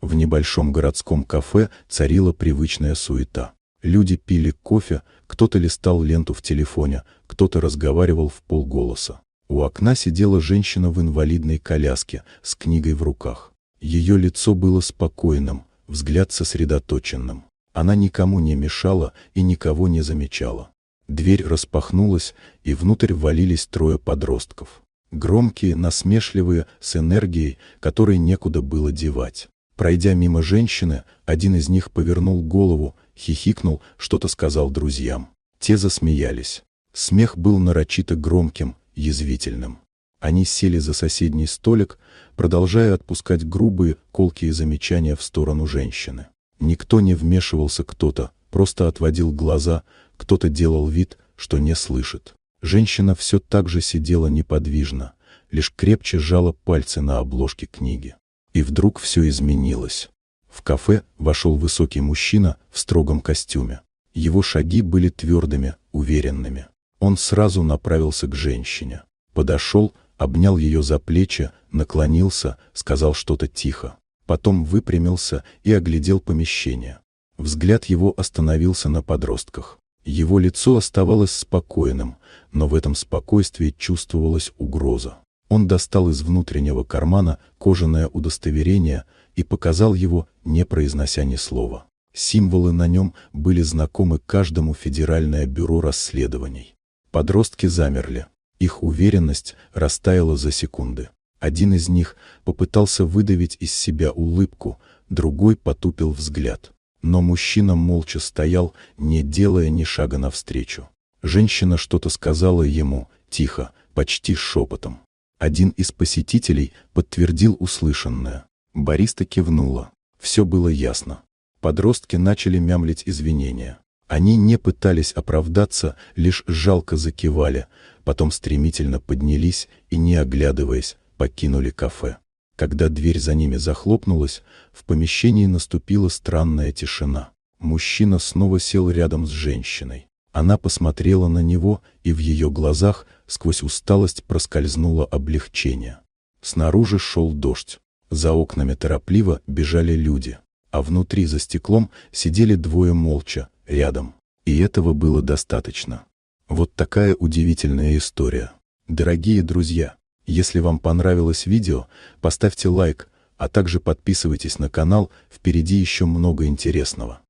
В небольшом городском кафе царила привычная суета. Люди пили кофе, кто-то листал ленту в телефоне, кто-то разговаривал вполголоса. У окна сидела женщина в инвалидной коляске с книгой в руках. Ее лицо было спокойным, взгляд сосредоточенным. Она никому не мешала и никого не замечала. Дверь распахнулась, и внутрь ввалились трое подростков. Громкие, насмешливые, с энергией, которой некуда было девать. Пройдя мимо женщины, один из них повернул голову, хихикнул, что-то сказал друзьям. Те засмеялись. Смех был нарочито громким, язвительным. Они сели за соседний столик, продолжая отпускать грубые, колкие замечания в сторону женщины. Никто не вмешивался, кто-то просто отводил глаза, кто-то делал вид, что не слышит. Женщина все так же сидела неподвижно, лишь крепче сжала пальцы на обложке книги. И вдруг все изменилось. В кафе вошел высокий мужчина в строгом костюме. Его шаги были твердыми, уверенными. Он сразу направился к женщине. Подошел, обнял ее за плечи, наклонился, сказал что-то тихо. Потом выпрямился и оглядел помещение. Взгляд его остановился на подростках. Его лицо оставалось спокойным, но в этом спокойствии чувствовалась угроза. Он достал из внутреннего кармана кожаное удостоверение и показал его, не произнося ни слова. Символы на нем были знакомы каждому Федеральное бюро расследований. Подростки замерли. Их уверенность растаяла за секунды. Один из них попытался выдавить из себя улыбку, другой потупил взгляд. Но мужчина молча стоял, не делая ни шага навстречу. Женщина что-то сказала ему, тихо, почти шепотом. Один из посетителей подтвердил услышанное. Бариста кивнула. Все было ясно. Подростки начали мямлить извинения. Они не пытались оправдаться, лишь жалко закивали, потом стремительно поднялись и, не оглядываясь, покинули кафе. Когда дверь за ними захлопнулась, в помещении наступила странная тишина. Мужчина снова сел рядом с женщиной. Она посмотрела на него, и в ее глазах сквозь усталость проскользнуло облегчение. Снаружи шел дождь. За окнами торопливо бежали люди. А внутри за стеклом сидели двое молча, рядом. И этого было достаточно. Вот такая удивительная история. Дорогие друзья, если вам понравилось видео, поставьте лайк, а также подписывайтесь на канал, впереди еще много интересного.